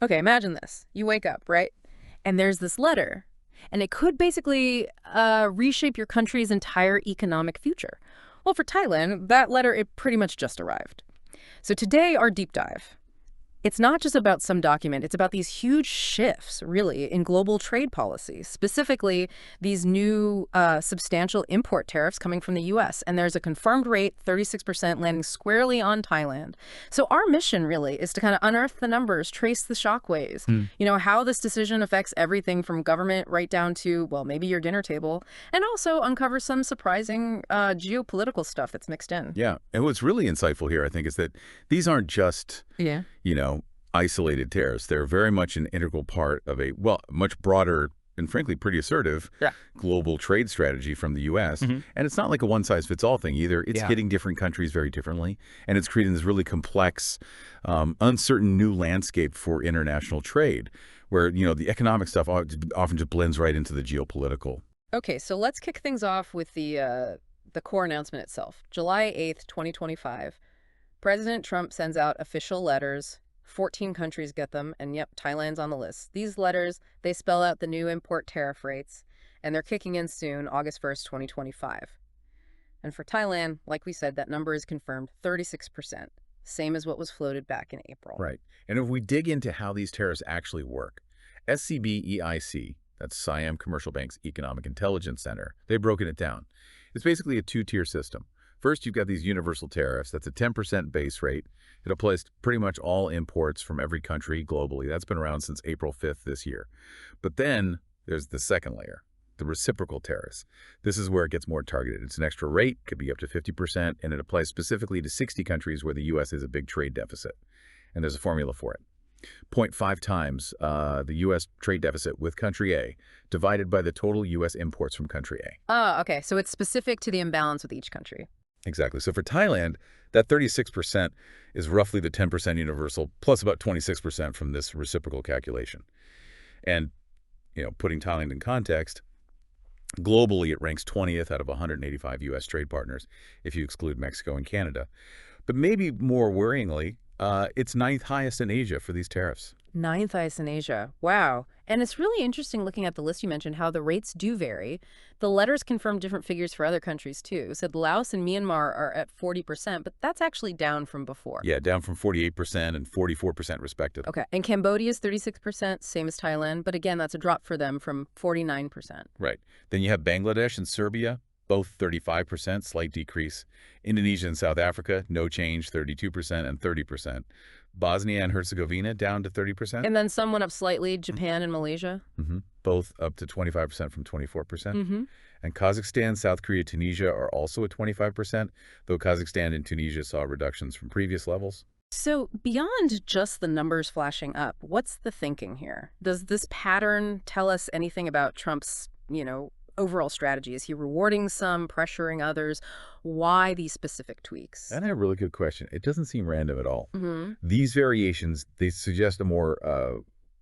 Okay, imagine this. You wake up, right? And there's this letter. And it could basically reshape your country's entire economic future. Well, for Thailand, that letter, it pretty much just arrived. So today, our deep dive. It's not just about some document, it's about these huge shifts, really, in global trade policy, specifically these new substantial import tariffs coming from the U.S. And there's a confirmed rate, 36%, landing squarely on Thailand. So our mission, really, is to kind of unearth the numbers, trace the shockwaves, how this decision affects everything from government right down to, well, maybe your dinner table, and also uncover some surprising geopolitical stuff that's mixed in. Yeah. And what's really insightful here, I think, is that these aren't just, Yeah. isolated tariffs. They're very much an integral part of a, well, much broader and frankly pretty assertive global trade strategy from the U.S. And it's not like a one-size-fits-all thing either. It's hitting different countries very differently. And it's creating this really complex, uncertain new landscape for international trade where, the economic stuff often just blends right into the geopolitical. Okay, so let's kick things off with the core announcement itself. July 8th, 2025. President Trump sends out official letters. 14 countries get them, and yep, Thailand's on the list. These letters, they spell out the new import tariff rates, and they're kicking in soon, August 1st, 2025. And for Thailand, like we said, that number is confirmed, 36%, same as what was floated back in April. Right. And if we dig into how these tariffs actually work, SCB-EIC, that's Siam Commercial Bank's Economic Intelligence Center, they've broken it down. It's basically a two-tier system. First, you've got these universal tariffs. That's a 10% base rate. It applies to pretty much all imports from every country globally. That's been around since April 5th this year. But then there's the second layer, the reciprocal tariffs. This is where it gets more targeted. It's an extra rate, could be up to 50%, and it applies specifically to 60 countries where the U.S. has a big trade deficit. And there's a formula for it. 0.5 times the U.S. trade deficit with country A divided by the total U.S. imports from country A. Oh, okay. So it's specific to the imbalance with each country. Exactly. So for Thailand, that 36% is roughly the 10% universal plus about 26% from this reciprocal calculation. And, putting Thailand in context, globally it ranks 20th out of 185 U.S. trade partners if you exclude Mexico and Canada. But maybe more worryingly, it's ninth highest in Asia for these tariffs. Ninth highest in Asia. Wow. And it's really interesting looking at the list you mentioned, how the rates do vary. The letters confirm different figures for other countries, too. Said Laos and Myanmar are at 40%, but that's actually down from before. Yeah, down from 48% and 44% respectively. Okay. And Cambodia's 36%, same as Thailand. But again, that's a drop for them from 49%. Right. Then you have Bangladesh and Serbia, both 35%, slight decrease. Indonesia and South Africa, no change, 32% and 30%. Bosnia and Herzegovina down to 30%. And then some went up slightly, Japan and Malaysia. Both up to 25% from 24%. And Kazakhstan, South Korea, Tunisia are also at 25%, though Kazakhstan and Tunisia saw reductions from previous levels. So beyond just the numbers flashing up, what's the thinking here? Does this pattern tell us anything about Trump's, overall strategy? Is he rewarding some, pressuring others? Why these specific tweaks? That's a really good question. It doesn't seem random at all. These variations, they suggest a more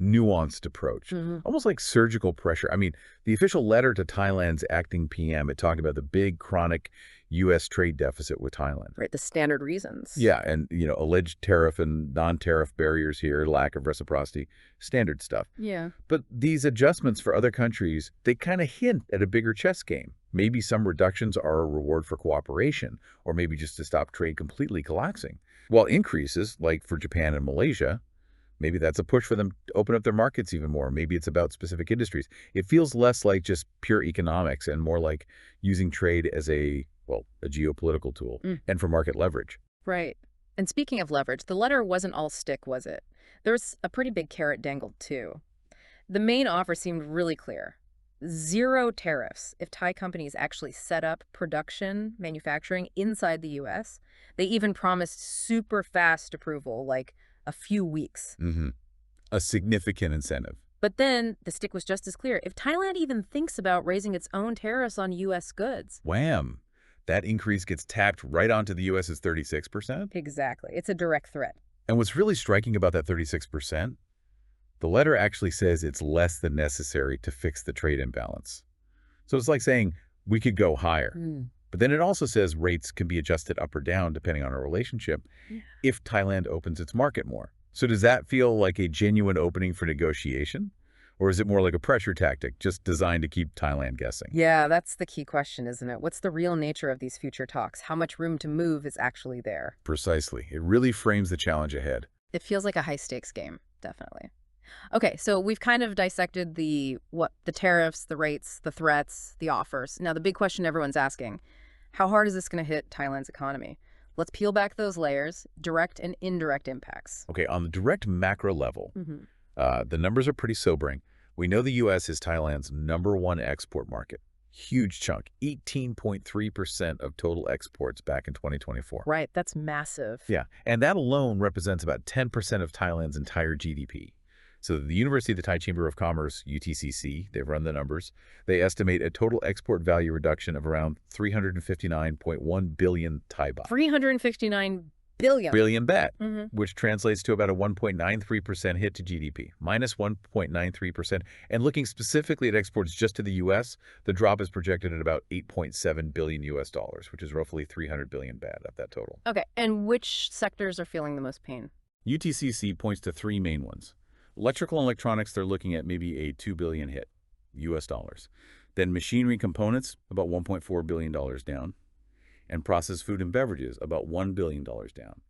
nuanced approach, almost like surgical pressure. I mean, the official letter to Thailand's acting PM, it talked about the big chronic U.S. trade deficit with Thailand. Right, the standard reasons. Yeah, and, alleged tariff and non-tariff barriers here, lack of reciprocity, standard stuff. Yeah. But these adjustments for other countries, they kind of hint at a bigger chess game. Maybe some reductions are a reward for cooperation, or maybe just to stop trade completely collapsing. While increases, like for Japan and Malaysia, maybe that's a push for them to open up their markets even more. Maybe it's about specific industries. It feels less like just pure economics and more like using trade as a geopolitical tool and for market leverage. Right. And speaking of leverage, the letter wasn't all stick, was it? There was a pretty big carrot dangled, too. The main offer seemed really clear. 0 tariffs if Thai companies actually set up production, manufacturing inside the U.S. They even promised super fast approval, like a few weeks. A significant incentive. But then the stick was just as clear. If Thailand even thinks about raising its own tariffs on U.S. goods. Wham! That increase gets tapped right onto the U.S.'s 36%? Exactly. It's a direct threat. And what's really striking about that 36%, the letter actually says it's less than necessary to fix the trade imbalance. So it's like saying we could go higher. But then it also says rates can be adjusted up or down depending on our relationship if Thailand opens its market more. So does that feel like a genuine opening for negotiation? Or is it more like a pressure tactic, just designed to keep Thailand guessing? Yeah, that's the key question, isn't it? What's the real nature of these future talks? How much room to move is actually there? Precisely. It really frames the challenge ahead. It feels like a high-stakes game, definitely. Okay, so we've kind of dissected the tariffs, the rates, the threats, the offers. Now, the big question everyone's asking, how hard is this going to hit Thailand's economy? Let's peel back those layers, direct and indirect impacts. Okay, on the direct macro level, Hmm. the numbers are pretty sobering. We know the U.S. is Thailand's #1 export market. Huge chunk, 18.3% of total exports back in 2024. Right, that's massive. Yeah, and that alone represents about 10% of Thailand's entire GDP. So the University of the Thai Chamber of Commerce, UTCC, they've run the numbers. They estimate a total export value reduction of around 359.1 billion Thai baht. 359 billion. Billion baht, Hmm. which translates to about a 1.93% hit to GDP, minus 1.93%. And looking specifically at exports just to the U.S., the drop is projected at about 8.7 billion US dollars, which is roughly 300 billion baht of that total. Okay, and which sectors are feeling the most pain? UTCC points to three main ones. Electrical and electronics, they're looking at maybe a 2 billion hit, US dollars. Then machinery components, about $1.4 billion down. And processed food and beverages, about $1 billion down.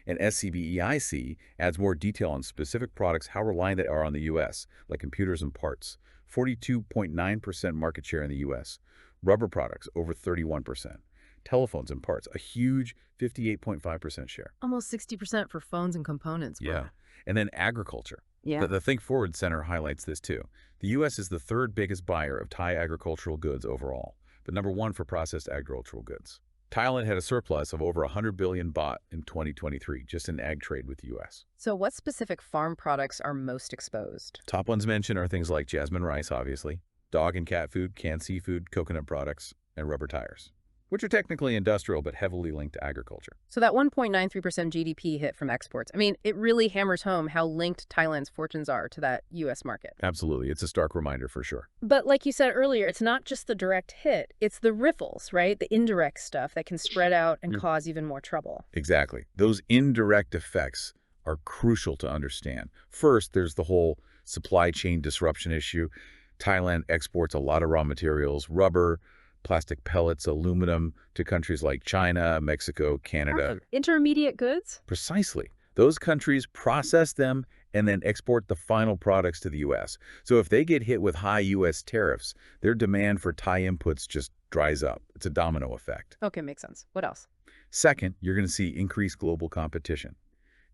And SCBEIC adds more detail on specific products, how reliant they are on the U.S., like computers and parts. 42.9% market share in the U.S. Rubber products, over 31%. Telephones and parts, a huge 58.5% share. Almost 60% for phones and components. Wow. Yeah. And then agriculture. Yeah. The Think Forward Center highlights this too. The U.S. is the third biggest buyer of Thai agricultural goods overall, but #1 for processed agricultural goods. Thailand had a surplus of over 100 billion baht in 2023, just in ag trade with the U.S. So what specific farm products are most exposed? Top ones mentioned are things like jasmine rice, obviously, dog and cat food, canned seafood, coconut products, and rubber tires, which are technically industrial but heavily linked to agriculture. So that 1.93% GDP hit from exports, I mean, it really hammers home how linked Thailand's fortunes are to that U.S. market. Absolutely. It's a stark reminder for sure. But like you said earlier, it's not just the direct hit, it's the ripples, right? The indirect stuff that can spread out and cause even more trouble. Exactly. Those indirect effects are crucial to understand. First, there's the whole supply chain disruption issue. Thailand exports a lot of raw materials, rubber, plastic pellets, aluminum, to countries like China, Mexico, Canada. Intermediate goods? Precisely. Those countries process them and then export the final products to the U.S. So if they get hit with high U.S. tariffs, their demand for Thai inputs just dries up. It's a domino effect. Okay, makes sense. What else? Second, you're going to see increased global competition.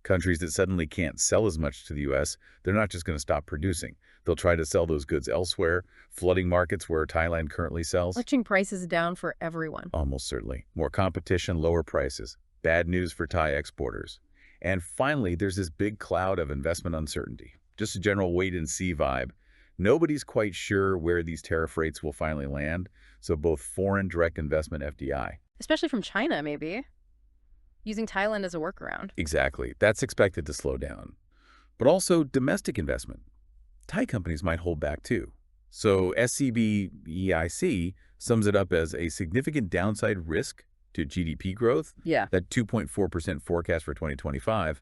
Countries that suddenly can't sell as much to the U.S., they're not just going to stop producing. They'll try to sell those goods elsewhere, flooding markets where Thailand currently sells. Pushing prices down for everyone. Almost certainly. More competition, lower prices. Bad news for Thai exporters. And finally, there's this big cloud of investment uncertainty. Just a general wait-and-see vibe. Nobody's quite sure where these tariff rates will finally land, so both foreign direct investment FDI. Especially from China, maybe. Using Thailand as a workaround. Exactly. That's expected to slow down. But also domestic investment. Thai companies might hold back too. So SCBEIC sums it up as a significant downside risk to GDP growth. Yeah. That 2.4% forecast for 2025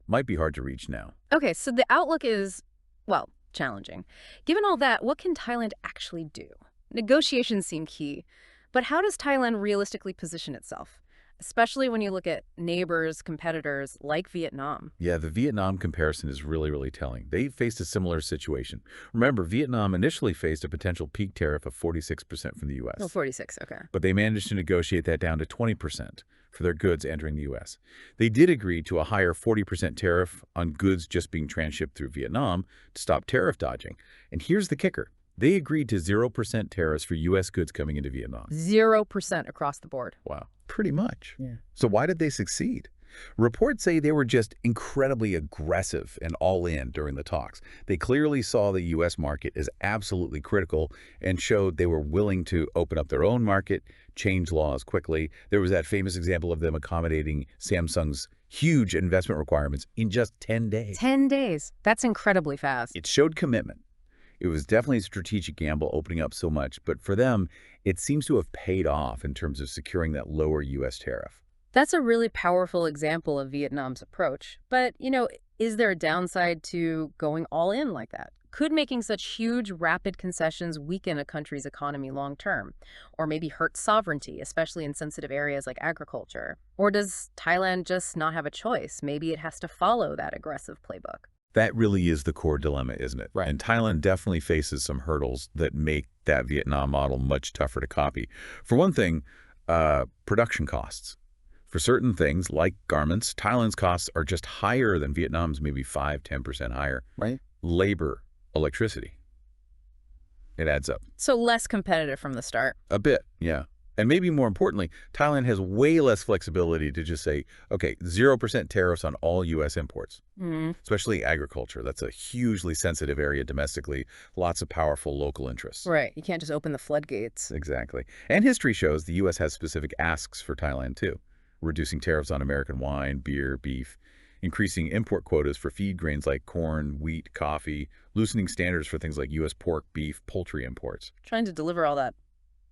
might be hard to reach now. Okay, so the outlook is, well, challenging. Given all that, what can Thailand actually do? Negotiations seem key, but how does Thailand realistically position itself? Especially when you look at neighbors, competitors like Vietnam. Yeah, the Vietnam comparison is really telling. They faced a similar situation. Remember, Vietnam initially faced a potential peak tariff of 46% from the U.S. Oh, 46, okay. But they managed to negotiate that down to 20% for their goods entering the U.S. They did agree to a higher 40% tariff on goods just being transshipped through Vietnam to stop tariff dodging. And here's the kicker. They agreed to 0% tariffs for U.S. goods coming into Vietnam. 0% across the board. Wow. Pretty much. Yeah. So why did they succeed? Reports say they were just incredibly aggressive and all in during the talks. They clearly saw the U.S. market as absolutely critical and showed they were willing to open up their own market, change laws quickly. There was that famous example of them accommodating Samsung's huge investment requirements in just 10 days. 10 days. That's incredibly fast. It showed commitment. It was definitely a strategic gamble opening up so much, but for them, it seems to have paid off in terms of securing that lower U.S. tariff. That's a really powerful example of Vietnam's approach. But, Is there a downside to going all in like that? Could making such huge, rapid concessions weaken a country's economy long term? Or maybe hurt sovereignty, especially in sensitive areas like agriculture? Or does Thailand just not have a choice? Maybe it has to follow that aggressive playbook. That really is the core dilemma, isn't it? Right. And Thailand definitely faces some hurdles that make that Vietnam model much tougher to copy. For one thing, production costs. For certain things, like garments, Thailand's costs are just higher than Vietnam's, maybe 5–10% higher. Right. Labor, electricity. It adds up. So less competitive from the start. A bit, yeah. And maybe more importantly, Thailand has way less flexibility to just say, okay, 0% tariffs on all U.S. imports, especially agriculture. That's a hugely sensitive area domestically, lots of powerful local interests. Right. You can't just open the floodgates. Exactly. And history shows the U.S. has specific asks for Thailand, too. Reducing tariffs on American wine, beer, beef, increasing import quotas for feed grains like corn, wheat, coffee, loosening standards for things like U.S. pork, beef, poultry imports. Trying to deliver all that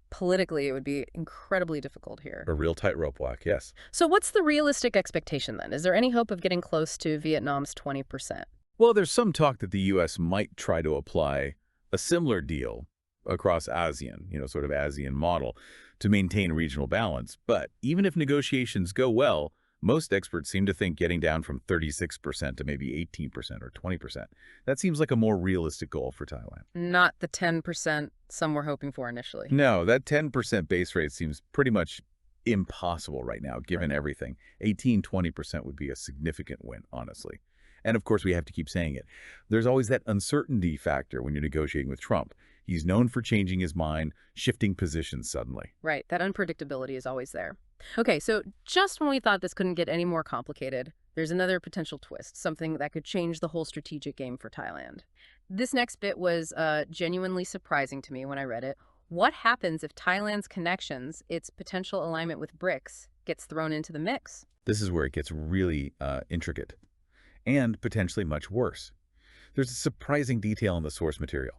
politically, it would be incredibly difficult here. A real tightrope walk, yes. So what's the realistic expectation then? Is there any hope of getting close to Vietnam's 20%? Well, there's some talk that the U.S. might try to apply a similar deal across ASEAN, sort of ASEAN model, to maintain regional balance. But even if negotiations go well, most experts seem to think getting down from 36% to maybe 18% or 20%. That seems like a more realistic goal for Thailand. Not the 10% some were hoping for initially. No, that 10% base rate seems pretty much impossible right now, given everything. 18–20% would be a significant win, honestly. And of course, we have to keep saying it. There's always that uncertainty factor when you're negotiating with Trump. He's known for changing his mind, shifting positions suddenly. Right. That unpredictability is always there. Okay, so just when we thought this couldn't get any more complicated, there's another potential twist, something that could change the whole strategic game for Thailand. This next bit was genuinely surprising to me when I read it. What happens if Thailand's connections, its potential alignment with BRICS, gets thrown into the mix? This is where it gets really intricate and potentially much worse. There's a surprising detail in the source material.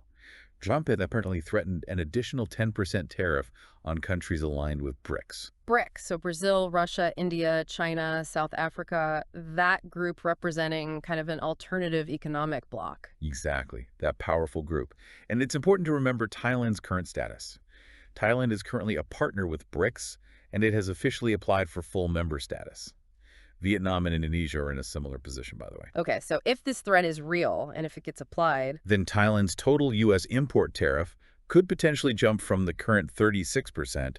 Trump had apparently threatened an additional 10% tariff on countries aligned with BRICS. BRICS, so Brazil, Russia, India, China, South Africa, that group representing kind of an alternative economic bloc. Exactly, that powerful group. And it's important to remember Thailand's current status. Thailand is currently a partner with BRICS, and it has officially applied for full member status. Vietnam and Indonesia are in a similar position, by the way. Okay, so if this threat is real and if it gets applied, then Thailand's total U.S. import tariff could potentially jump from the current 36%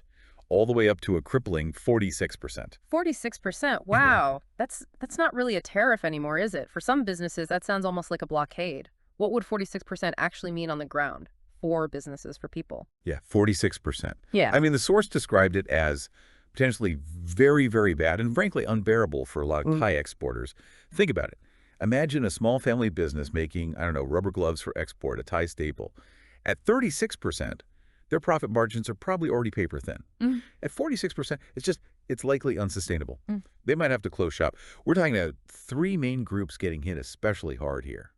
all the way up to a crippling 46%. 46%? Wow. That's not really a tariff anymore, is it? For some businesses, that sounds almost like a blockade. What would 46% actually mean on the ground for businesses, for people? Yeah, 46%. Yeah. I mean, the source described it as potentially very, very bad and frankly unbearable for a lot of Thai exporters. Think about it. Imagine a small family business making, rubber gloves for export, a Thai staple. At 36%, their profit margins are probably already paper thin. At 46%, it's likely unsustainable. They might have to close shop. We're talking about three main groups getting hit especially hard here.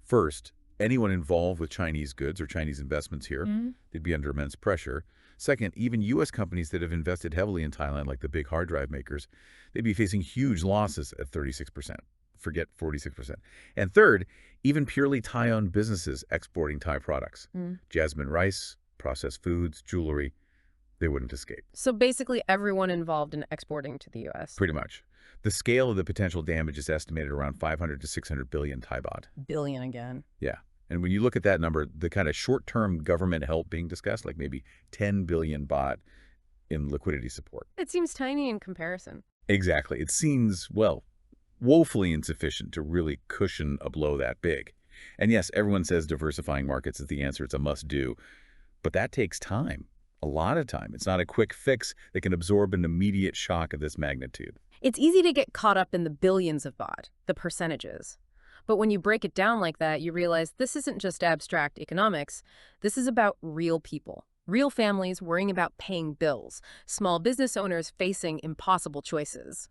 First, anyone involved with Chinese goods or Chinese investments here, they'd be under immense pressure. Second, even U.S. companies that have invested heavily in Thailand, like the big hard drive makers, they'd be facing huge losses at 36%. Forget 46%. And third, even purely Thai-owned businesses exporting Thai products. Jasmine rice, processed foods, jewelry, they wouldn't escape. So basically everyone involved in exporting to the U.S. Pretty much. The scale of the potential damage is estimated around 500 to 600 billion Thai baht. Billion again. Yeah. And when you look at that number, the kind of short-term government help being discussed, like maybe 10 billion baht in liquidity support. It seems tiny in comparison. Exactly. It seems, well, woefully insufficient to really cushion a blow that big. And yes, everyone says diversifying markets is the answer. It's a must-do. But that takes time, a lot of time. It's not a quick fix that can absorb an immediate shock of this magnitude. It's easy to get caught up in the billions of baht, the percentages. But when you break it down like that, you realize this isn't just abstract economics. This is about real people, real families worrying about paying bills, small business owners facing impossible choices.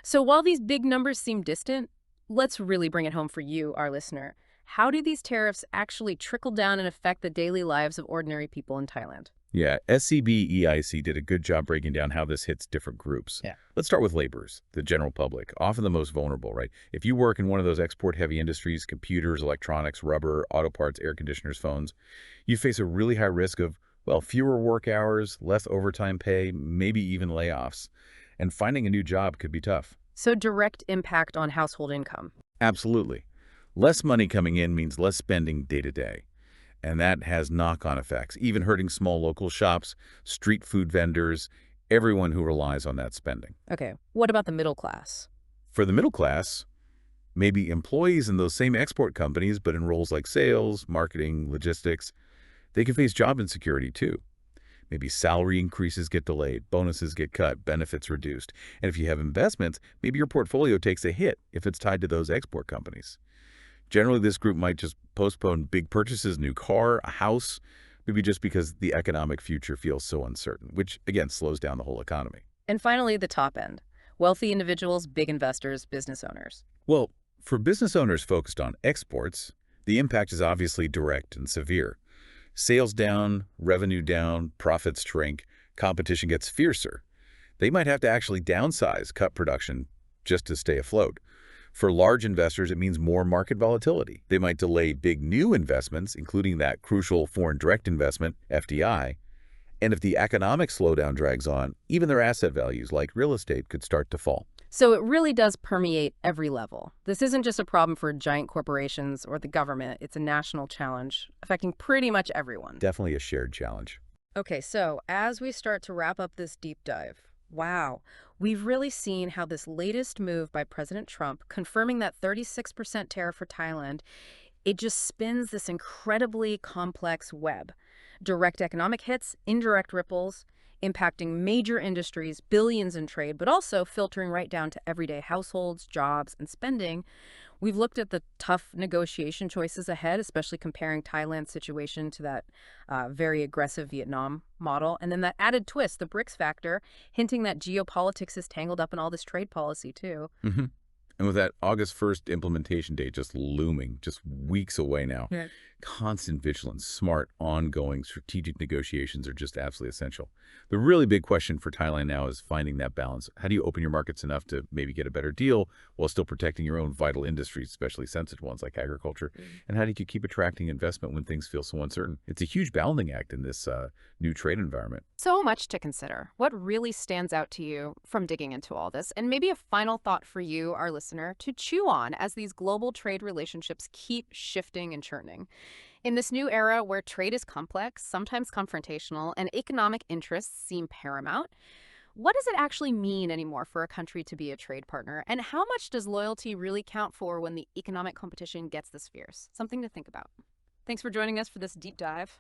So while these big numbers seem distant, let's really bring it home for you, our listener. How do these tariffs actually trickle down and affect the daily lives of ordinary people in Thailand? Yeah, SCB did a good job breaking down how this hits different groups. Yeah. Let's start with laborers, the general public, often the most vulnerable, right? If you work in one of those export-heavy industries, computers, electronics, rubber, auto parts, air conditioners, phones, you face a really high risk of, well, fewer work hours, less overtime pay, maybe even layoffs. And finding a new job could be tough. So direct impact on household income. Absolutely. Less money coming in means less spending day to day. And that has knock-on effects, even hurting small local shops, street food vendors, everyone who relies on that spending. Okay, what about the middle class? For the middle class, maybe employees in those same export companies, but in roles like sales, marketing, logistics, they can face job insecurity too. Maybe salary increases get delayed, bonuses get cut, benefits reduced. And if you have investments, maybe your portfolio takes a hit if it's tied to those export companies. Generally, this group might just postpone big purchases, new car, a house, maybe just because the economic future feels so uncertain, which, again, slows down the whole economy. And finally, the top end. Wealthy individuals, big investors, business owners. Well, for business owners focused on exports, the impact is obviously direct and severe. Sales down, revenue down, profits shrink, competition gets fiercer. They might have to actually downsize, cut production just to stay afloat. For large investors, it means more market volatility. They might delay big new investments, including that crucial foreign direct investment, FDI. And if the economic slowdown drags on, even their asset values, like real estate, could start to fall. So it really does permeate every level. This isn't just a problem for giant corporations or the government. It's a national challenge affecting pretty much everyone. Definitely a shared challenge. Okay, so as we start to wrap up this deep dive, wow, we've really seen how this latest move by President Trump, confirming that 36% tariff for Thailand, it just spins this incredibly complex web. Direct economic hits, indirect ripples, impacting major industries, billions in trade, but also filtering right down to everyday households, jobs, and spending. We've looked at the tough negotiation choices ahead, especially comparing Thailand's situation to that very aggressive Vietnam model. And then that added twist, the BRICS factor, hinting that geopolitics is tangled up in all this trade policy, too. Mm-hmm. And with that August 1st implementation date just looming, just weeks away now, Yeah. constant vigilance, smart, ongoing strategic negotiations are just absolutely essential. The really big question for Thailand now is finding that balance. How do you open your markets enough to maybe get a better deal while still protecting your own vital industries, especially sensitive ones like agriculture? And how do you keep attracting investment when things feel so uncertain? It's a huge balancing act in this new trade environment. So much to consider. What really stands out to you from digging into all this? And maybe a final thought for you, our listener, to chew on as these global trade relationships keep shifting and churning. In this new era where trade is complex, sometimes confrontational, and economic interests seem paramount, what does it actually mean anymore for a country to be a trade partner? And how much does loyalty really count for when the economic competition gets this fierce? Something to think about. Thanks for joining us for this deep dive.